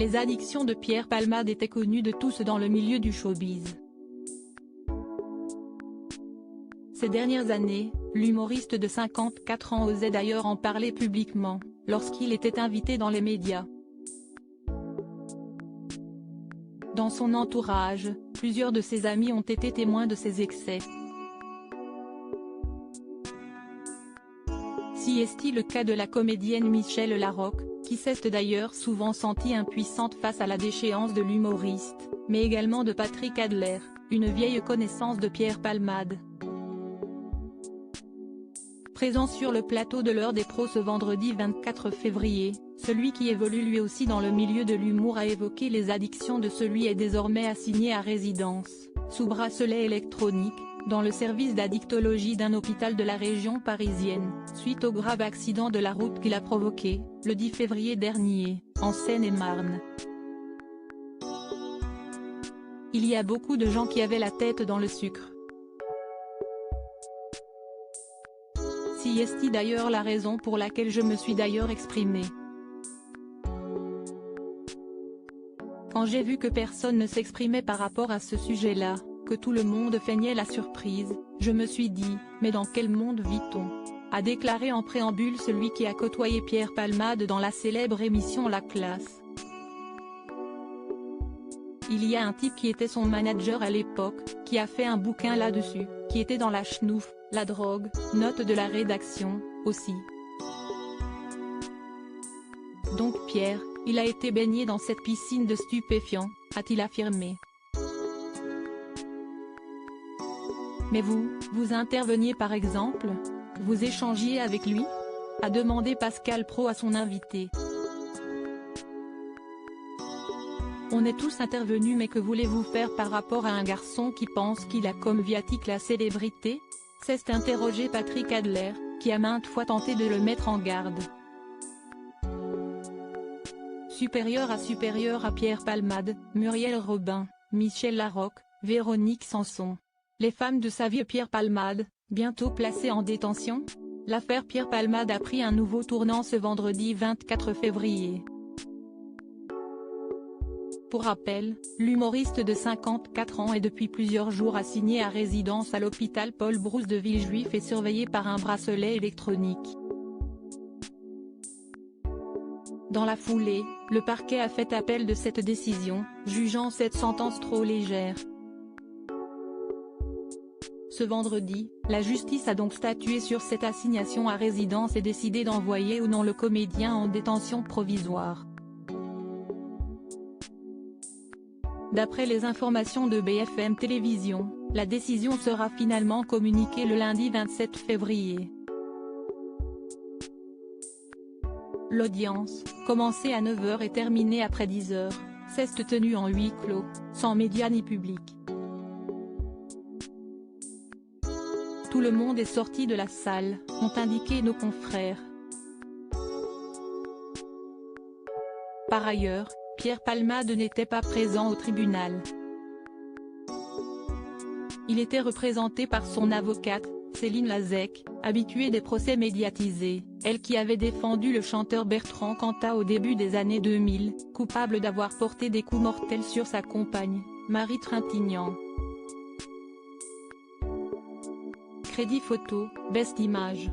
Les addictions de Pierre Palmade étaient connues de tous dans le milieu du showbiz. Ces dernières années, l'humoriste de 54 ans osait d'ailleurs en parler publiquement, lorsqu'il était invité dans les médias. Dans son entourage, plusieurs de ses amis ont été témoins de ses excès. Si est-il le cas de la comédienne Michèle Larocque, qui s'est d'ailleurs souvent sentie impuissante face à la déchéance de l'humoriste, mais également de Patrick Adler, une vieille connaissance de Pierre Palmade. Présent sur le plateau de l'Heure des pros ce vendredi 24 février, celui qui évolue lui aussi dans le milieu de l'humour a évoqué les addictions de celui est désormais assigné à résidence, sous bracelet électronique, dans le service d'addictologie d'un hôpital de la région parisienne, suite au grave accident de la route qu'il a provoqué, le 10 février dernier, en Seine-et-Marne. Il y a beaucoup de gens qui avaient la tête dans le sucre. Si est d'ailleurs la raison pour laquelle je me suis d'ailleurs exprimé. Quand j'ai vu que personne ne s'exprimait par rapport à ce sujet-là, que tout le monde feignait la surprise, je me suis dit, mais dans quel monde vit-on ? A déclaré en préambule celui qui a côtoyé Pierre Palmade dans la célèbre émission La Classe. Il y a un type qui était son manager à l'époque, qui a fait un bouquin là-dessus, qui était dans la schnouf, la drogue, note de la rédaction, aussi. Donc Pierre, il a été baigné dans cette piscine de stupéfiants, a-t-il affirmé. Mais vous interveniez par exemple ? Vous échangiez avec lui ? A demandé Pascal Praud à son invité. On est tous intervenus, mais que voulez-vous faire par rapport à un garçon qui pense qu'il a comme viatique la célébrité ? S'est interrogé Patrick Adler, qui a maintes fois tenté de le mettre en garde. Supérieur à Pierre Palmade, Muriel Robin, Michèle Larocque, Véronique Sanson. Les femmes de sa vie. Pierre Palmade, bientôt placé en détention ? L'affaire Pierre Palmade a pris un nouveau tournant ce vendredi 24 février. Pour rappel, l'humoriste de 54 ans est depuis plusieurs jours assigné à résidence à l'hôpital Paul Brousse de Villejuif et surveillé par un bracelet électronique. Dans la foulée, le parquet a fait appel de cette décision, jugeant cette sentence trop légère. Ce vendredi, la justice a donc statué sur cette assignation à résidence et décidé d'envoyer ou non le comédien en détention provisoire. D'après les informations de BFM Télévision, la décision sera finalement communiquée le lundi 27 février. L'audience, commencée à 9 h et terminée après 10 h, s'est tenue en huis clos, sans médias ni public. Tout le monde est sorti de la salle, ont indiqué nos confrères. Par ailleurs, Pierre Palmade n'était pas présent au tribunal. Il était représenté par son avocate, Céline Lazec, habituée des procès médiatisés, elle qui avait défendu le chanteur Bertrand Cantat au début des années 2000, coupable d'avoir porté des coups mortels sur sa compagne, Marie Trintignant. Crédit photo, Best Image.